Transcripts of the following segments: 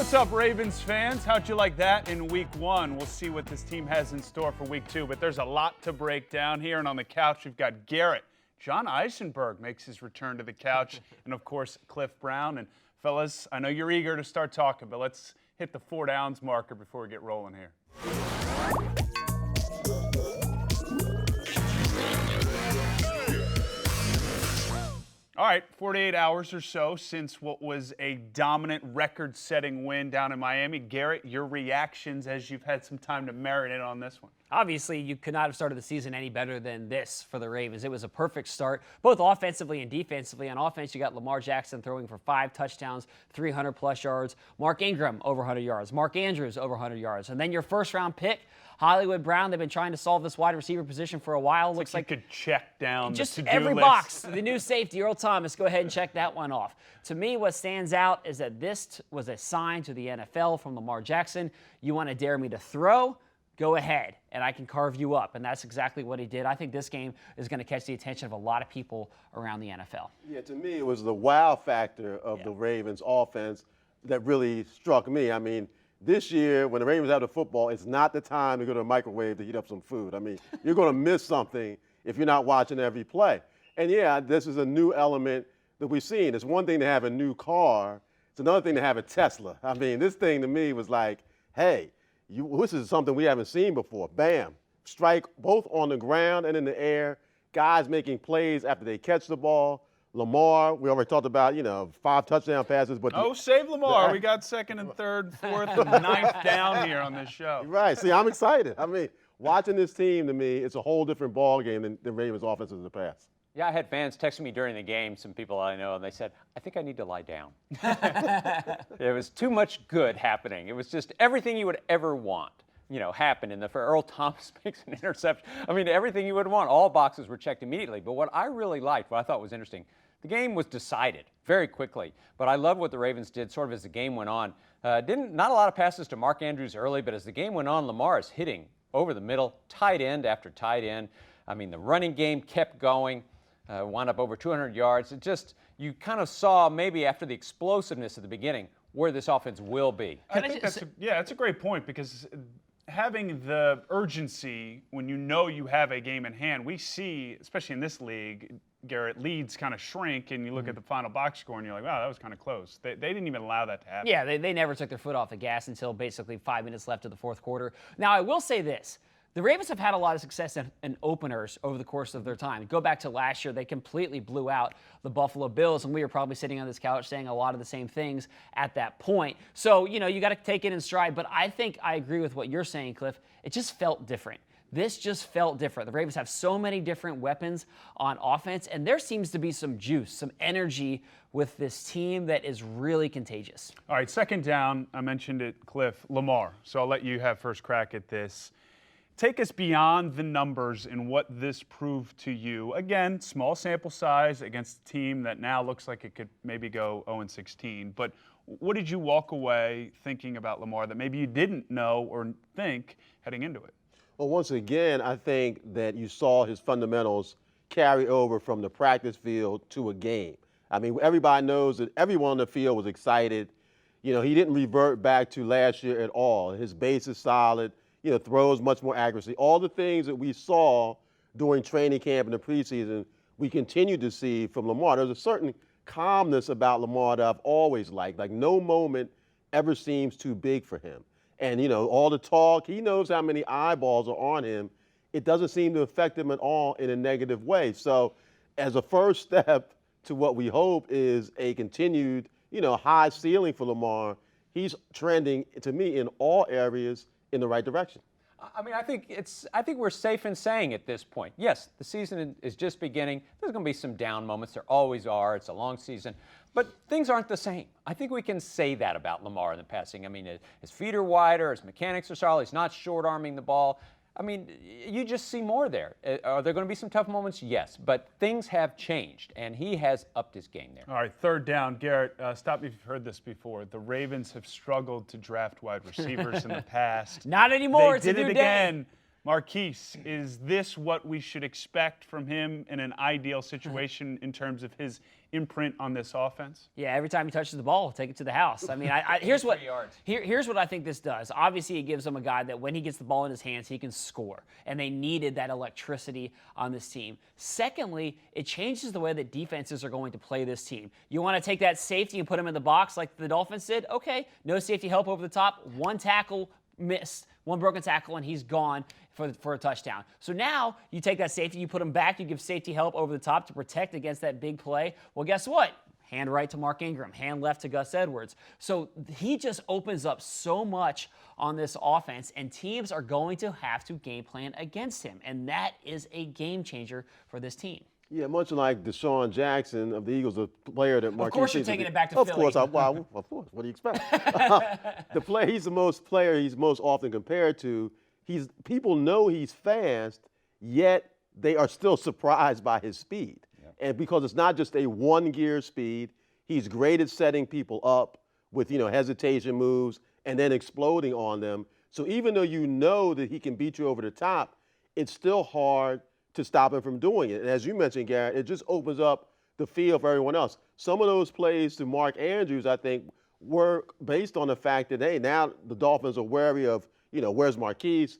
What's up, Ravens fans? How'd you like that in week one? We'll see what this team has in store for week two, but there's a lot to break down here. And on the couch, we've got Garrett. John Eisenberg makes his return to the couch. And, of course, Cliff Brown. And, fellas, I know you're eager to start talking, but let's hit the 4 downs marker before we get rolling here. All right, 48 hours or so since what was a dominant record-setting win down in Miami. Garrett, your reactions as you've had some time to marinate on this one. Obviously, you could not have started the season any better than this for the Ravens. It was a perfect start, both offensively and defensively. On offense, you got Lamar Jackson throwing for 5 touchdowns, 300-plus yards. Mark Ingram, over 100 yards. Mark Andrews, over 100 yards. And then your first-round pick, Hollywood Brown. They've been trying to solve this wide receiver position for a while. Looks like you could check down just the to-do every list. box. The new safety, Earl Thomas, go ahead and check that one off. To me, what stands out is that this was a sign to the NFL from Lamar Jackson. You want to dare me to throw? Go ahead, and I can carve you up. And that's exactly what he did. I think this game is going to catch the attention of a lot of people around the NFL. Yeah, to me, it was the wow factor of the Ravens offense that really struck me. I mean, this year, when the Ravens have the football, it's not the time to go to a microwave to heat up some food. I mean, you're going to miss something if you're not watching every play. And, yeah, this is a new element that we've seen. It's one thing to have a new car. It's another thing to have a Tesla. I mean, this thing to me was like, hey, this is something we haven't seen before. Bam. Strike both on the ground and in the air. Guys making plays after they catch the ball. Lamar, we already talked about, 5 touchdown passes. But save Lamar. We got second and third, fourth, and ninth down here on this show. Right. See, I'm excited. I mean, watching this team, to me, it's a whole different ballgame than the Ravens' offenses in the past. Yeah, I had fans texting me during the game, some people I know, and they said, I think I need to lie down. There was too much good happening. It was just everything you would ever want, happened. And Earl Thomas makes an interception. I mean, everything you would want. All boxes were checked immediately. But what I really liked, what I thought was interesting, the game was decided very quickly. But I love what the Ravens did sort of as the game went on. Not a lot of passes to Mark Andrews early, but as the game went on, Lamar is hitting over the middle, tight end after tight end. I mean, the running game kept going. Wound up over 200 yards. You kind of saw maybe after the explosiveness at the beginning where this offense will be. I think that's a great point, because having the urgency when you know you have a game in hand, we see, especially in this league, Garrett, leads kind of shrink, and you look at the final box score and you're like, wow, that was kind of close. They didn't even allow that to happen. Yeah, they never took their foot off the gas until basically 5 minutes left of the fourth quarter. Now, I will say this. The Ravens have had a lot of success in openers over the course of their time. Go back to last year, they completely blew out the Buffalo Bills, and we were probably sitting on this couch saying a lot of the same things at that point. So, you got to take it in stride, but I think I agree with what you're saying, Cliff. It just felt different. This just felt different. The Ravens have so many different weapons on offense, and there seems to be some juice, some energy with this team that is really contagious. All right, second down, I mentioned it, Cliff, Lamar. So I'll let you have first crack at this. Take us beyond the numbers and what this proved to you. Again, small sample size against a team that now looks like it could maybe go 0-16. But what did you walk away thinking about Lamar that maybe you didn't know or think heading into it? Well, once again, I think that you saw his fundamentals carry over from the practice field to a game. I mean, everybody knows that everyone on the field was excited. He didn't revert back to last year at all. His base is solid. Throws much more accuracy. All the things that we saw during training camp in the preseason, we continue to see from Lamar. There's a certain calmness about Lamar that I've always liked. Like, no moment ever seems too big for him. And, all the talk, he knows how many eyeballs are on him. It doesn't seem to affect him at all in a negative way. So as a first step to what we hope is a continued, high ceiling for Lamar, he's trending, to me, in all areas in the right direction. I mean, I think we're safe in saying at this point, yes, the season is just beginning. There's going to be some down moments. There always are. It's a long season. But things aren't the same. I think we can say that about Lamar in the passing. I mean, his feet are wider. His mechanics are solid. He's not short-arming the ball. I mean, you just see more there. Are there going to be some tough moments? Yes. But things have changed, and he has upped his game there. All right, third down. Garrett, stop me if you've heard this before. The Ravens have struggled to draft wide receivers in the past. Not anymore. They did it again. Marquise, is this what we should expect from him in an ideal situation in terms of his imprint on this offense? Yeah, every time he touches the ball, take it to the house. I mean, here's what 3 yards. here's what I think this does. Obviously, it gives him a guy that when he gets the ball in his hands, he can score. And they needed that electricity on this team. Secondly, it changes the way that defenses are going to play this team. You want to take that safety and put him in the box like the Dolphins did? Okay, no safety help over the top, one tackle missed, one broken tackle, and he's gone for a touchdown. So now you take that safety, you put him back, you give safety help over the top to protect against that big play. Well, guess what? Hand right to Mark Ingram, hand left to Gus Edwards. So he just opens up so much on this offense, and teams are going to have to game plan against him. And that is a game changer for this team. Yeah, much like Deshaun Jackson of the Eagles, a player that Marquise. Of course you're taking it back to Of Philly. course, of course. What do you expect? He's the most player he's most often compared to. People know he's fast, yet they are still surprised by his speed. Yep. And because it's not just a one-gear speed, he's great at setting people up with hesitation moves and then exploding on them. So even though you know that he can beat you over the top, it's still hard to stop him from doing it. And as you mentioned, Garrett, it just opens up the field for everyone else. Some of those plays to Mark Andrews, I think, were based on the fact that, hey, now the Dolphins are wary of, where's Marquise?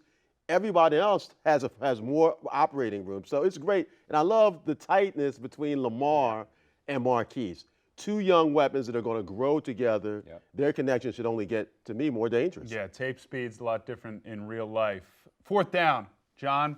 Everybody else has more operating room. So it's great. And I love the tightness between Lamar and Marquise. Two young weapons that are going to grow together. Yep. Their connection should only get, to me, more dangerous. Yeah, tape speed's a lot different in real life. 4th down, John.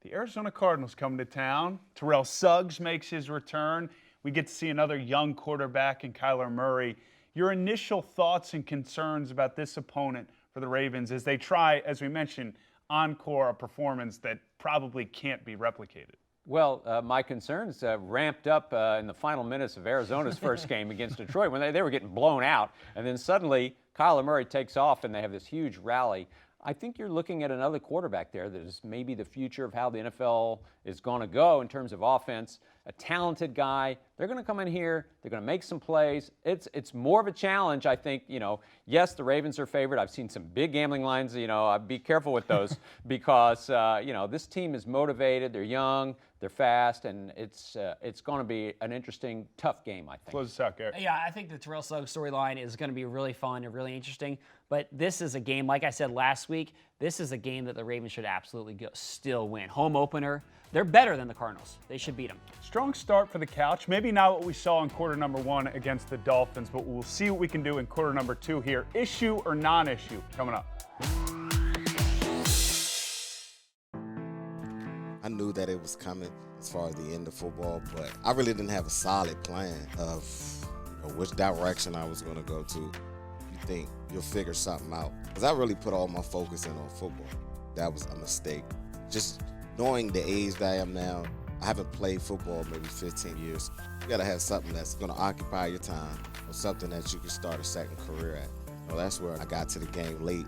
The Arizona Cardinals come to town. Terrell Suggs makes his return. We get to see another young quarterback in Kyler Murray. Your initial thoughts and concerns about this opponent for the Ravens as they try, as we mentioned, encore a performance that probably can't be replicated? Well, my concerns ramped up in the final minutes of Arizona's first game against Detroit when they were getting blown out. And then suddenly Kyler Murray takes off and they have this huge rally. I think you're looking at another quarterback there that is maybe the future of how the NFL is going to go in terms of offense. A talented guy. They're going to come in here. They're going to make some plays. It's more of a challenge, I think. Yes, the Ravens are favored. I've seen some big gambling lines. I'd be careful with those because this team is motivated. They're young. They're fast, and it's going to be an interesting, tough game, I think. Close this out, Garrett. Yeah, I think the Terrell Suggs storyline is going to be really fun and really interesting. But this is a game, like I said last week, this is a game that the Ravens should absolutely still win. Home opener. They're better than the Cardinals. They should beat them. Strong start for the Couch. Maybe not what we saw in quarter number 1 against the Dolphins, but we'll see what we can do in quarter number 2 here. Issue or non-issue coming up. I knew that it was coming as far as the end of football, but I really didn't have a solid plan of which direction I was going to go to. You think you'll figure something out. Because I really put all my focus in on football. That was a mistake. Just knowing the age that I am now, I haven't played football maybe 15 years. You got to have something that's going to occupy your time or something that you can start a second career at. That's where I got to the game late.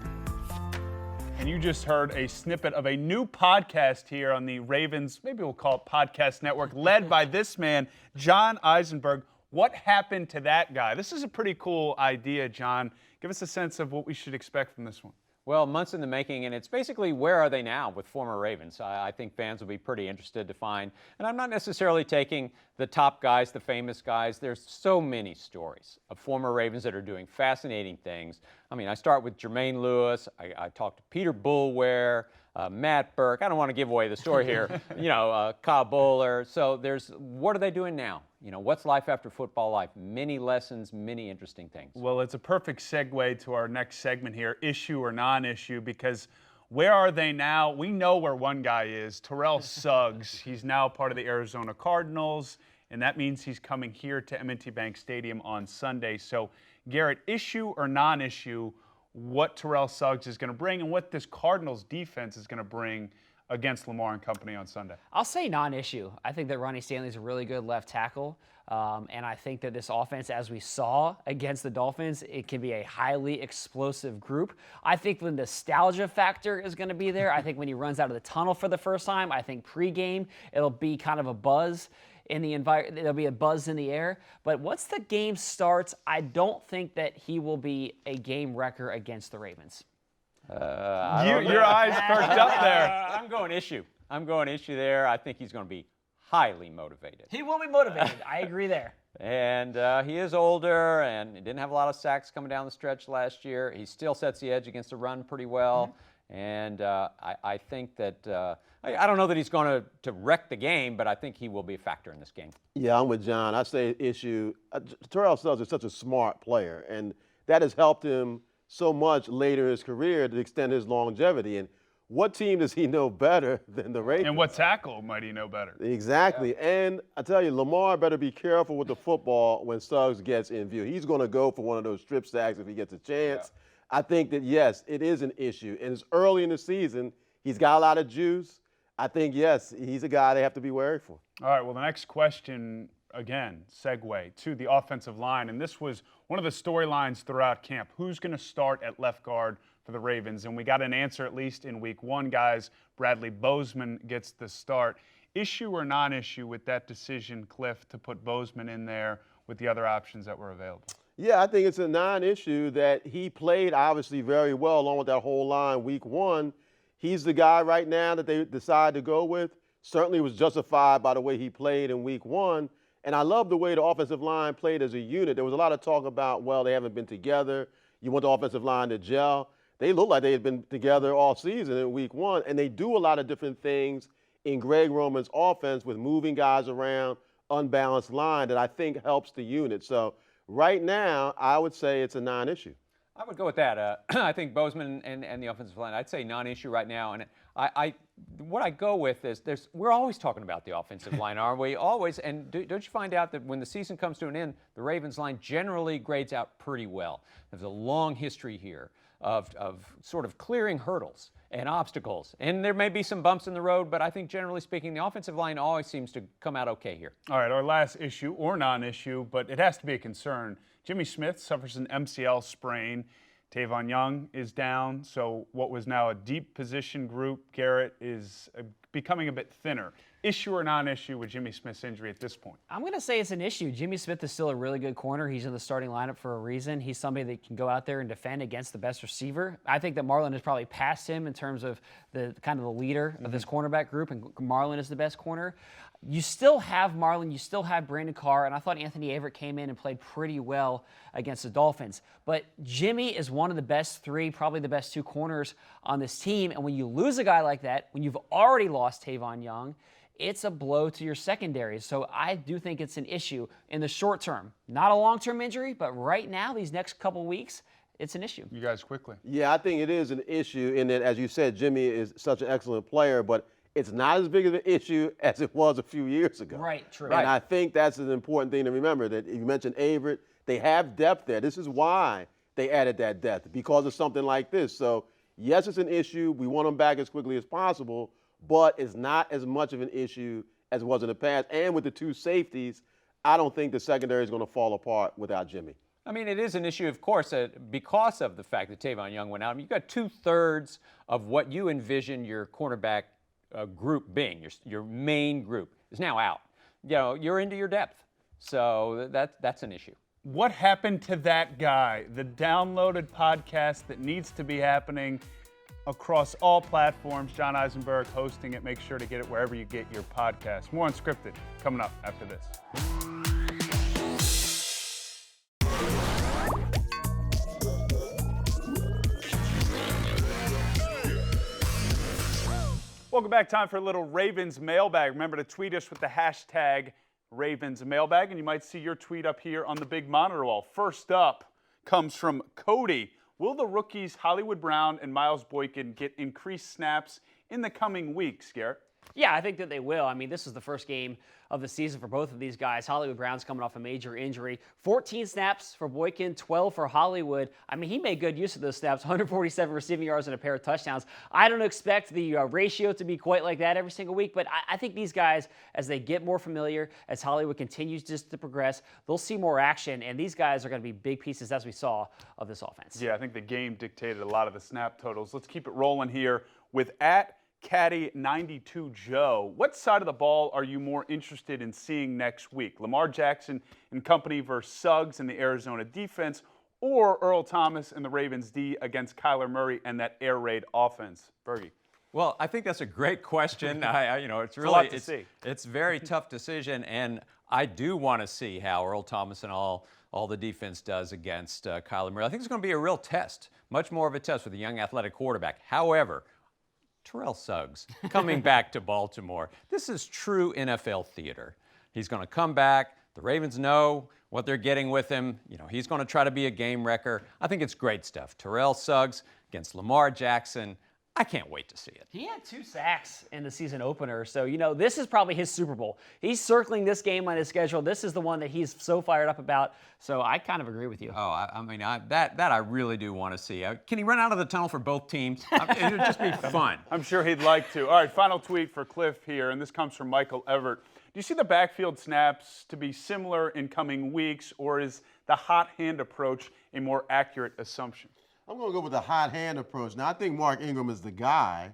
And you just heard a snippet of a new podcast here on the Ravens, maybe we'll call it Podcast Network, led by this man, John Eisenberg. What happened to that guy? This is a pretty cool idea, John. Give us a sense of what we should expect from this one. Well, months in the making, and it's basically where are they now with former Ravens. I think fans will be pretty interested to find. And I'm not necessarily taking the top guys, the famous guys. There's so many stories of former Ravens that are doing fascinating things. I mean, I start with Jermaine Lewis. I talked to Peter Boulware, Matt Burke. I don't want to give away the story here. Kyle Bowler. So what are they doing now? What's life after football life? Many lessons, many interesting things. Well, it's a perfect segue to our next segment here, issue or non-issue, because where are they now? We know where one guy is, Terrell Suggs. He's now part of the Arizona Cardinals, and that means he's coming here to M&T Bank Stadium on Sunday. So, Garrett, issue or non-issue, what Terrell Suggs is going to bring and what this Cardinals defense is going to bring against Lamar and company on Sunday? I'll say non-issue. I think that Ronnie Stanley's a really good left tackle, and I think that this offense, as we saw against the Dolphins, it can be a highly explosive group. I think the nostalgia factor is going to be there. I think when he runs out of the tunnel for the first time, I think pregame, it'll be kind of a buzz in the environment. There'll be a buzz in the air. But once the game starts, I don't think that he will be a game wrecker against the Ravens. Your eyes perked up there. I'm going issue. There. I think he's going to be highly motivated. He will be motivated. I agree there. And he is older, and he didn't have a lot of sacks coming down the stretch last year. He still sets the edge against the run pretty well. And I think that I don't know that he's going to wreck the game, but I think he will be a factor in this game. Yeah, I'm with John. I say issue. Terrell Suggs is such a smart player, and that has helped him so much later in his career to extend his longevity. And what team does he know better than the Ravens? And what tackle might he know better? Exactly. Yeah. And I tell you, Lamar better be careful with the football when Suggs gets in view. He's going to go for one of those strip sacks if he gets a chance. Yeah. I think that, yes, it is an issue. And it's early in the season. He's got a lot of juice. I think, yes, he's a guy they have to be wary for. All right, well, the next question, again, segue to the offensive line. And this was one of the storylines throughout camp. Who's going to start at left guard for the Ravens? And we got an answer, at least in week one, guys. Bradley Bozeman gets the start. Issue or non-issue with that decision, Cliff, to put Bozeman in there with the other options that were available? Yeah, I think it's a non-issue that he played obviously very well along with that whole line week one. He's the guy right now that they decide to go with. Certainly was justified by the way he played in week one. And I love the way the offensive line played as a unit. There was a lot of talk about, well, they haven't been together. You want the offensive line to gel. They look like they had been together all season in week one. And they do a lot of different things in Greg Roman's offense with moving guys around, unbalanced line that I think helps the unit. So right now, I would say it's a non-issue. I would go with that. I think Bozeman and the offensive line, I'd say non-issue right now. And what I go with is we're always talking about the offensive line, aren't we? Always. And don't you find out that when the season comes to an end, the Ravens line generally grades out pretty well. There's a long history here of sort of clearing hurdles and obstacles. And there may be some bumps in the road, but I think generally speaking, the offensive line always seems to come out okay here. All right, our last issue, or non-issue, but it has to be a concern. Jimmy Smith suffers an MCL sprain. Tavon Young is down, so what was now a deep position group, Garrett, is becoming a bit thinner. Issue or non-issue with Jimmy Smith's injury at this point? I'm going to say it's an issue. Jimmy Smith is still a really good corner. He's in the starting lineup for a reason. He's somebody that can go out there and defend against the best receiver. I think that Marlon has probably passed him in terms of the kind of the leader of this cornerback group, and Marlon is the best corner. You still have Marlon, you still have Brandon Carr, and I thought Anthony Averett came in and played pretty well against the Dolphins. But Jimmy is one of the best three, probably the best two corners on this team, and when you lose a guy like that, when you've already lost Tavon Young, it's a blow to your secondary. So I do think it's an issue in the short term. Not a long-term injury, but right now, these next couple weeks, it's an issue. You guys quickly. Yeah, I think it is an issue in that, as you said, Jimmy is such an excellent player, but it's not as big of an issue as it was a few years ago. Right, true. And I think that's an important thing to remember, that you mentioned Averett. They have depth there. This is why they added that depth, because of something like this. So, yes, it's an issue. We want them back as quickly as possible, but it's not as much of an issue as it was in the past. And with the two safeties, I don't think the secondary is going to fall apart without Jimmy. I mean, it is an issue, of course, because of the fact that Tavon Young went out. I mean, you've got 2/3 of what you envision your cornerback group being, your main group, is now out. You know, you're into your depth. So that's an issue. What happened to that guy? The downloaded podcast that needs to be happening across all platforms. John Eisenberg hosting it. Make sure to get it wherever you get your podcast. More Unscripted coming up after this. Welcome back. Time for a little Ravens Mailbag. Remember to tweet us with the hashtag Ravens Mailbag, and you might see your tweet up here on the big monitor wall. First up comes from Cody. Will the rookies Hollywood Brown and Miles Boykin get increased snaps in the coming weeks, Garrett? Yeah, I think that they will. I mean, this is the first game of the season for both of these guys. Hollywood Brown's coming off a major injury. 14 snaps for Boykin, 12 for Hollywood. I mean, he made good use of those snaps, 147 receiving yards and a pair of touchdowns. I don't expect the ratio to be quite like that every single week, but I think these guys, as they get more familiar, as Hollywood continues just to progress, they'll see more action, and these guys are going to be big pieces, as we saw, of this offense. Yeah, I think the game dictated a lot of the snap totals. Let's keep it rolling here with @Caddy92 Joe. What side of the ball are you more interested in seeing next week? Lamar Jackson and company versus Suggs in the Arizona defense, or Earl Thomas and the Ravens D against Kyler Murray and that air raid offense? Bergie. Well, I think that's a great question. It's really a lot to see. It's a very tough decision, and I do want to see how Earl Thomas and all the defense does against Kyler Murray. I think it's going to be a real test, much more of a test with a young athletic quarterback. However, Terrell Suggs coming back to Baltimore. This is true NFL theater. He's going to come back. The Ravens know what they're getting with him. He's going to try to be a game wrecker. I think it's great stuff. Terrell Suggs against Lamar Jackson. I can't wait to see it. He had 2 sacks in the season opener, so this is probably his Super Bowl. He's circling this game on his schedule. This is the one that he's so fired up about. So I kind of agree with you. Oh, that I really do want to see. Can he run out of the tunnel for both teams? It would just be fun. I'm sure he'd like to. All right, final tweet for Cliff here, and this comes from Michael Everett. Do you see the backfield snaps to be similar in coming weeks, or is the hot hand approach a more accurate assumption? I'm going to go with the hot hand approach. Now, I think Mark Ingram is the guy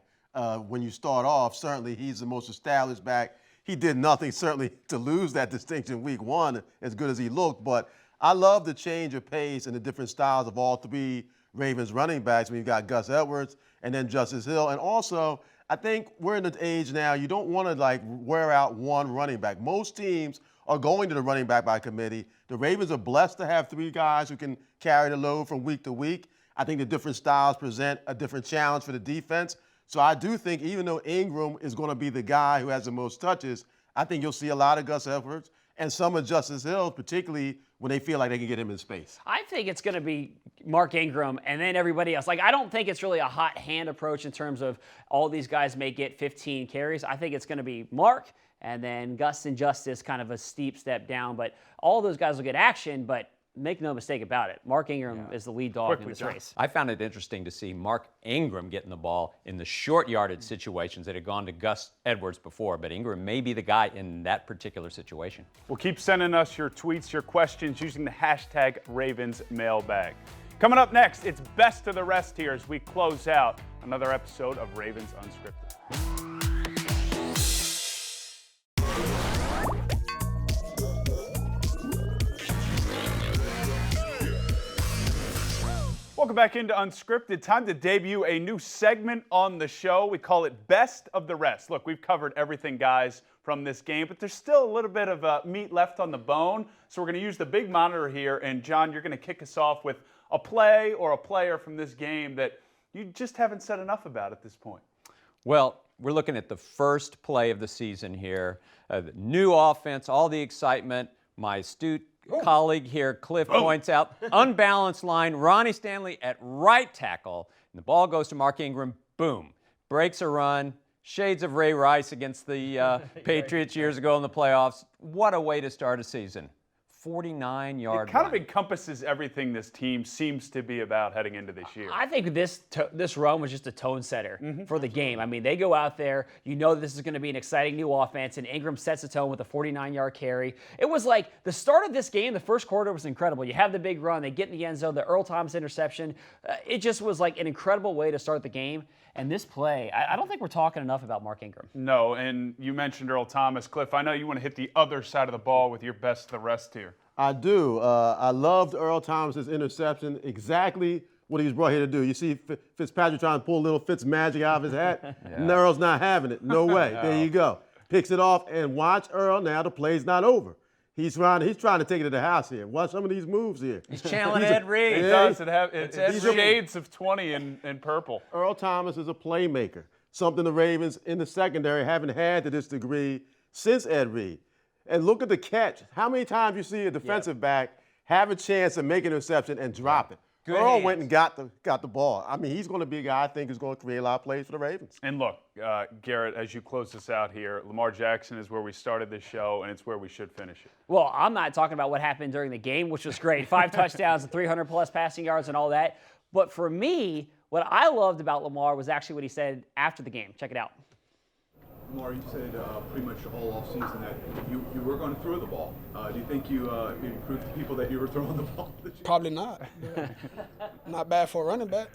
when you start off. Certainly, he's the most established back. He did nothing, certainly, to lose that distinction week 1, as good as he looked. But I love the change of pace and the different styles of all 3 Ravens running backs. We've got Gus Edwards and then Justice Hill. And also, I think we're in the age now, you don't want to, wear out one running back. Most teams are going to the running back by committee. The Ravens are blessed to have 3 guys who can carry the load from week to week. I think the different styles present a different challenge for the defense. So I do think even though Ingram is going to be the guy who has the most touches, I think you'll see a lot of Gus Edwards and some of Justice Hill, particularly when they feel like they can get him in space. I think it's going to be Mark Ingram and then everybody else. I don't think it's really a hot hand approach in terms of all these guys may get 15 carries. I think it's going to be Mark and then Gus and Justice, kind of a steep step down. But all those guys will get action, but make no mistake about it, Mark Ingram is the lead dog in this race. I found it interesting to see Mark Ingram getting the ball in the short yardage situations that had gone to Gus Edwards before, but Ingram may be the guy in that particular situation. Well, keep sending us your tweets, your questions using the hashtag Ravens Mailbag. Coming up next, it's best of the rest here as we close out another episode of Ravens Unscripted. Welcome back into Unscripted. Time to debut a new segment on the show. We call it Best of the Rest. Look, we've covered everything, guys, from this game, but there's still a little bit of meat left on the bone. So we're going to use the big monitor here. And, John, you're going to kick us off with a play or a player from this game that you just haven't said enough about at this point. Well, we're looking at the first play of the season here. The new offense, all the excitement. My astute colleague here, Cliff, points out, unbalanced line, Ronnie Stanley at right tackle, and the ball goes to Mark Ingram, boom, breaks a run, shades of Ray Rice against the Patriots years ago in the playoffs. What a way to start a season. 49-yard It kind of encompasses everything this team seems to be about heading into this year. I think this run was just a tone setter for the game. I mean, they go out there, this is going to be an exciting new offense, and Ingram sets the tone with a 49-yard carry. It was like the start of this game, the first quarter was incredible. You have the big run, they get in the end zone, the Earl Thomas interception. It just was like an incredible way to start the game. And this play, I don't think we're talking enough about Mark Ingram. No, and you mentioned Earl Thomas. Cliff, I know you want to hit the other side of the ball with your best of the rest here. I do. I loved Earl Thomas's interception, exactly what he was brought here to do. You see Fitzpatrick trying to pull a little Fitz magic out of his hat. And Earl's not having it. No way. No. There you go. Picks it off, and watch Earl. Now the play's not over. He's trying to take it to the house here. Watch some of these moves here. He's channeling Ed Reed. It does. It's shades of 20 in purple. Earl Thomas is a playmaker, something the Ravens in the secondary haven't had to this degree since Ed Reed. And look at the catch. How many times you see a defensive back have a chance to make an interception and drop it? Good Earl hands. went and got the ball. I mean, he's going to be a guy I think who's going to create a lot of plays for the Ravens. And look, Garrett, as you close this out here, Lamar Jackson is where we started this show, and it's where we should finish it. Well, I'm not talking about what happened during the game, which was great. 5 touchdowns and 300-plus passing yards and all that. But for me, what I loved about Lamar was actually what he said after the game. Check it out. Lamar, you said pretty much all offseason that you were going to throw the ball. Do you think you proved to people that you were throwing the ball? Probably not. Not bad for a running back.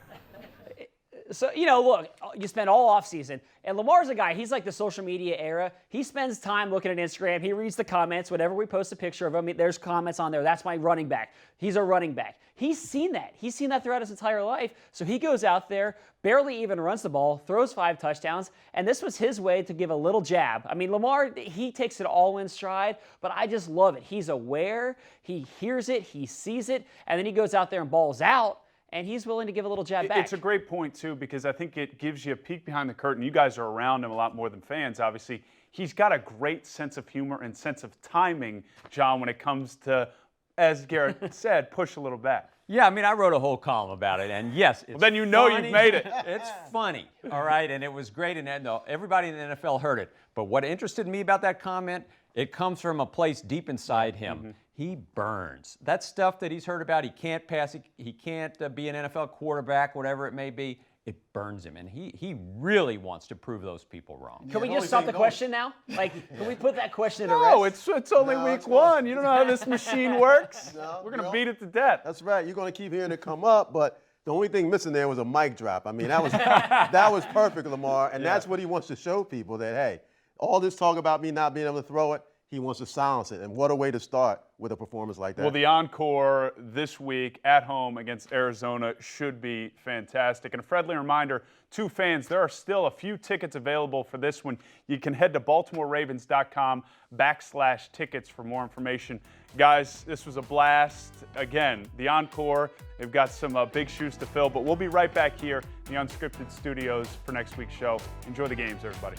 So, look, you spend all offseason, and Lamar's a guy, he's like the social media era. He spends time looking at Instagram. He reads the comments. Whenever we post a picture of him, there's comments on there. That's my running back. He's a running back. He's seen that. He's seen that throughout his entire life. So he goes out there, barely even runs the ball, throws 5 touchdowns, and this was his way to give a little jab. I mean, Lamar, he takes it all in stride, but I just love it. He's aware, he hears it, he sees it, and then he goes out there and balls out, and he's willing to give a little jab back. It's a great point, too, because I think it gives you a peek behind the curtain. You guys are around him a lot more than fans, obviously. He's got a great sense of humor and sense of timing, John, when it comes to, as Garrett said, push a little back. Yeah, I mean, I wrote a whole column about it, and yes, it's then you know funny. you've made it. It's funny, all right, and it was great, and no, everybody in the NFL heard it. But what interested me about that comment, it comes from a place deep inside him. Mm-hmm. He burns. That stuff that he's heard about, he can't pass, he can't be an NFL quarterback, whatever it may be, it burns him, and he really wants to prove those people wrong. Can we just stop the question now? Like, can we put that question to No, rest? it's only week 1. You don't know how this machine works. We're going to beat it to death. That's right. You're going to keep hearing it come up, but the only thing missing there was a mic drop. I mean, that was perfect, Lamar, and that's what he wants to show people, that, hey, all this talk about me not being able to throw it, he wants to silence it. And what a way to start with a performance like that. Well, the encore this week at home against Arizona should be fantastic. And a friendly reminder to fans, there are still a few tickets available for this one. You can head to BaltimoreRavens.com/tickets for more information. Guys, this was a blast. Again, the encore, they've got some big shoes to fill, but we'll be right back here in the Unscripted studios for next week's show. Enjoy the games, everybody.